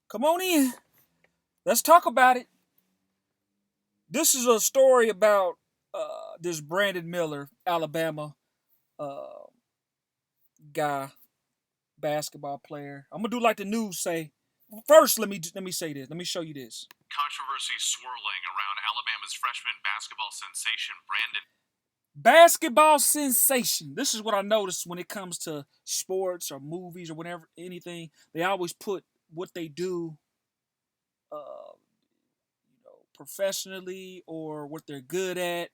Come on in. Let's talk about it. This is a story about this Brandon Miller, Alabama uh, guy, basketball player. I'm gonna do like the news say. First, let me say this. Let me show you this. Controversy swirling around Alabama's freshman basketball sensation Brandon. Basketball sensation. This is what I noticed when it comes to sports or movies or whatever, anything. They always put what they do, professionally or what they're good at.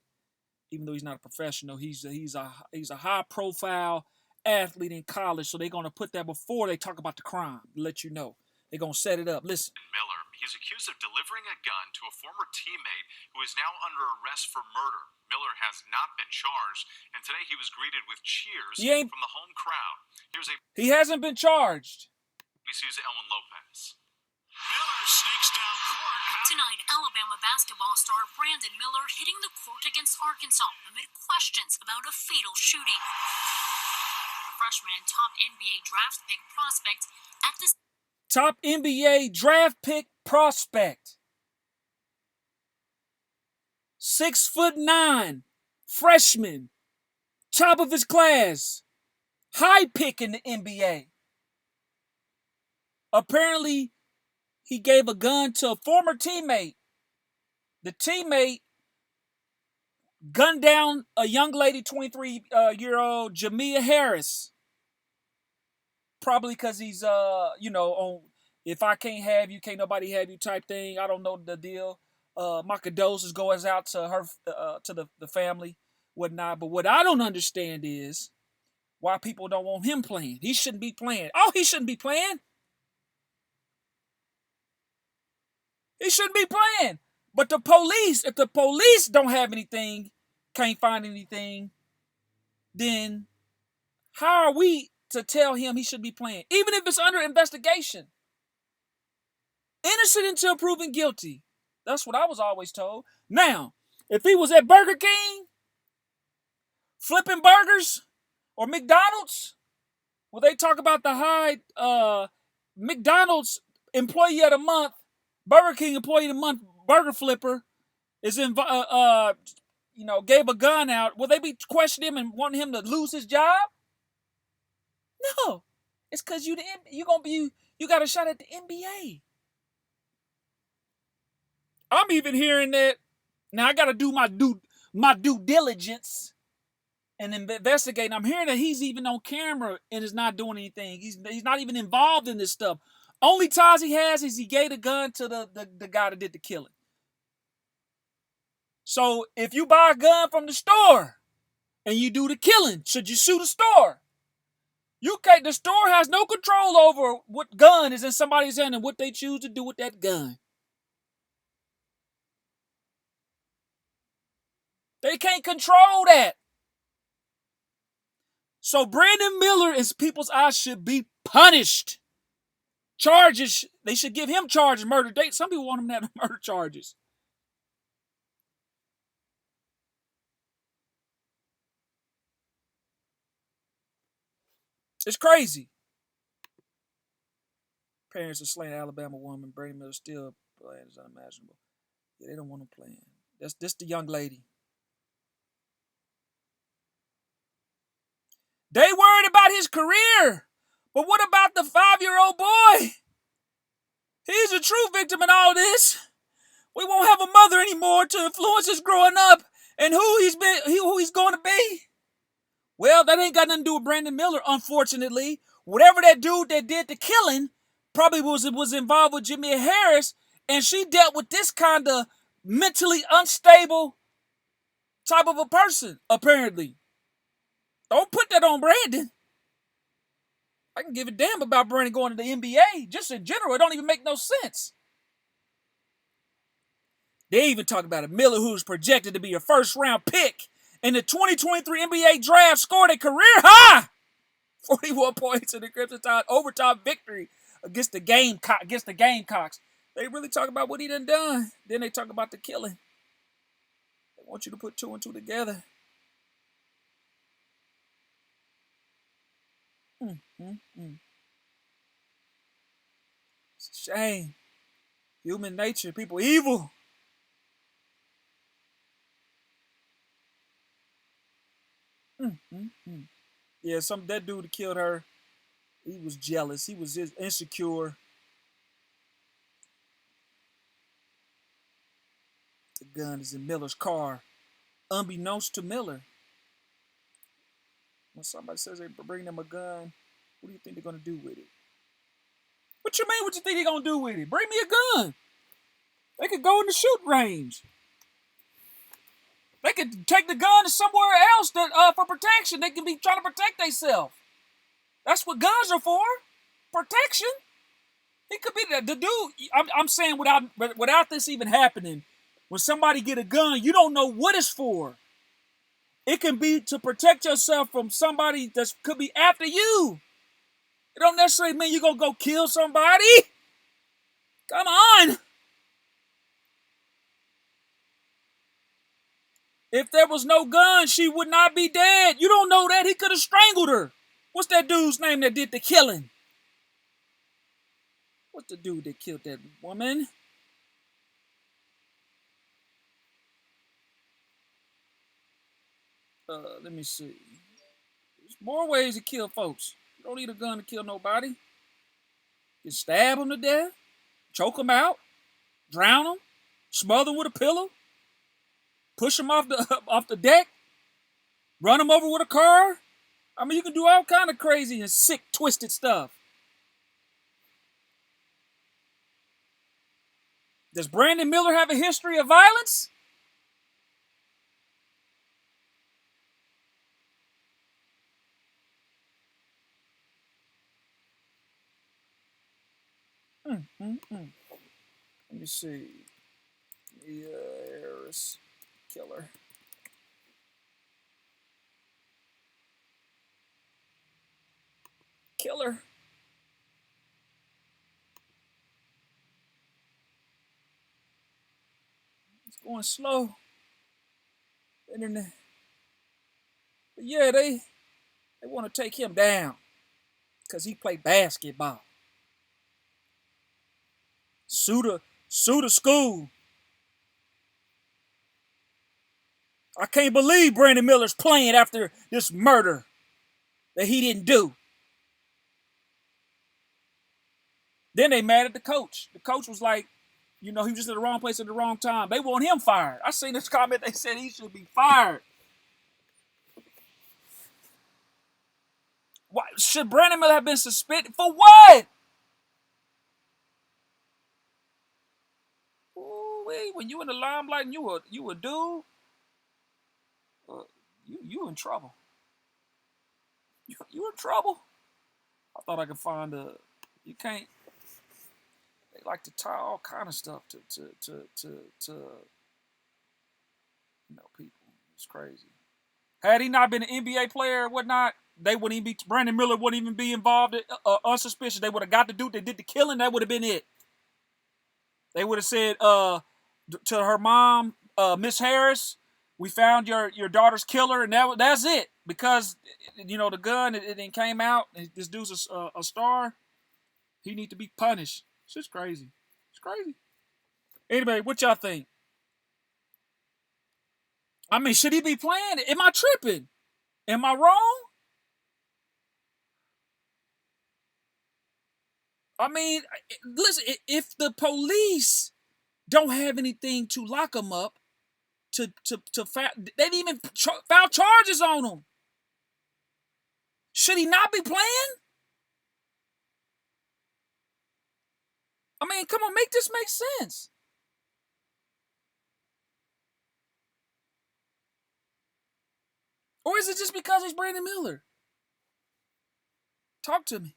Even though he's not a professional, he's a high profile athlete in college. So they're gonna put that before they talk about the crime. To let you know, they're gonna set it up. Listen. Miller. He's accused of delivering a gun to a former teammate who is now under arrest for murder. Miller has not been charged, and today he was greeted with cheers from the home crowd. He hasn't been charged. BC's Ellen Lopez. Miller sneaks down court. Tonight, Alabama basketball star Brandon Miller hitting the court against Arkansas amid questions about a fatal shooting. The freshman and top NBA draft pick prospect at the top NBA draft pick prospect. 6'9", freshman, top of his class, high pick in the NBA. Apparently, he gave a gun to a former teammate. The teammate gunned down a young lady, 23-year-old Jamia Harris. Probably because he's, on if I can't have you, can't nobody have you type thing. I don't know the deal. My condolences goes out to her, to the family, whatnot. But what I don't understand is why people don't want him playing. He shouldn't be playing. Oh, he shouldn't be playing. He shouldn't be playing. But the police, if the police don't have anything, can't find anything, then how are we to tell him he should be playing? Even if it's under investigation. Innocent until proven guilty. That's what I was always told. Now, if he was at Burger King, flipping burgers, or McDonald's, where they talk about the high McDonald's employee of the month, Burger King employee of the month, burger flipper, is gave a gun out, will they be questioning him and wanting him to lose his job? No. It's because you got a shot at the NBA. I'm even hearing that. Now I got to do my due diligence and investigate. I'm hearing that he's even on camera and is not doing anything. He's not even involved in this stuff. Only ties he has is he gave a gun to the guy that did the killing. So if you buy a gun from the store and you do the killing, should you sue the store? The store has no control over what gun is in somebody's hand and what they choose to do with that gun. They can't control that. So Brandon Miller, in people's eyes, should be punished. Charges, they should give him charges, murder. Some people want him to have murder charges. It's crazy. Parents are slaying Alabama woman. Brandon Miller still playing is unimaginable. Yeah, they don't want him playing. That's the young lady. They worried about his career. But what about the 5-year-old boy? He's a true victim in all this. We won't have a mother anymore to influence his growing up and who he's going to be. Well, that ain't got nothing to do with Brandon Miller, unfortunately. Whatever that dude that did the killing probably was involved with Jamia Harris, and she dealt with this kind of mentally unstable type of a person, apparently. Don't put that on Brandon. I can give a damn about Brandon going to the NBA. Just in general, it don't even make no sense. They even talk about a Miller who's projected to be a first-round pick in the 2023 NBA draft, scored a career high 41 points in the Crimson Tide overtime victory against the Gamecocks. They really talk about what he done. Then they talk about the killing. They want you to put 2 and 2 together. It's a shame. Human nature, people evil. Yeah, that dude that killed her, he was jealous. He was just insecure. The gun is in Miller's car, unbeknownst to Miller. When somebody says they bring them a gun, what do you think they're gonna do with it? What you mean? What you think they're gonna do with it? Bring me a gun. They could go in the shoot range. They could take the gun to somewhere else for protection. They can be trying to protect themselves. That's what guns are for. Protection. It could be the dude. I'm saying without this even happening, when somebody get a gun, you don't know what it's for. It can be to protect yourself from somebody that could be after you. It don't necessarily mean you're going to go kill somebody. Come on. If there was no gun, she would not be dead. You don't know that. He could have strangled her. What's that dude's name that did the killing? What's the dude that killed that woman? Let me see. There's more ways to kill folks. You don't need a gun to kill nobody. You can stab them to death, choke them out, drown them, smother them with a pillow, push them off the deck, run them over with a car. I mean, you can do all kind of crazy and sick, twisted stuff. Does Brandon Miller have a history of violence? Let me see. Harris killer. Killer. It's going slow. Internet. But yeah, they want to take him down because he played basketball. Sue the school. I can't believe Brandon Miller's playing after this murder that he didn't do. Then they mad at the coach. The coach was like, he was just at the wrong place at the wrong time. They want him fired. I seen this comment. They said he should be fired. Why should Brandon Miller have been suspended for what? Ooh, when you in the limelight and you a dude, you in trouble. You in trouble. I thought I could find you can't. They like to tie all kind of stuff to people. It's crazy. Had he not been an NBA player or whatnot, they wouldn't even be. Brandon Miller wouldn't even be involved. Unsuspicious. They would have got the dude that did the killing. That would have been it. They would have said to her mom, Miss Harris, we found your daughter's killer, and that's it. Because the gun it then came out. And this dude's a star. He need to be punished. It's just crazy. It's crazy. Anyway, what y'all think? I mean, should he be playing? Am I tripping? Am I wrong? I mean, listen, if the police don't have anything to lock him up, they didn't even file charges on him. Should he not be playing? I mean, come on, make this make sense. Or is it just because he's Brandon Miller? Talk to me.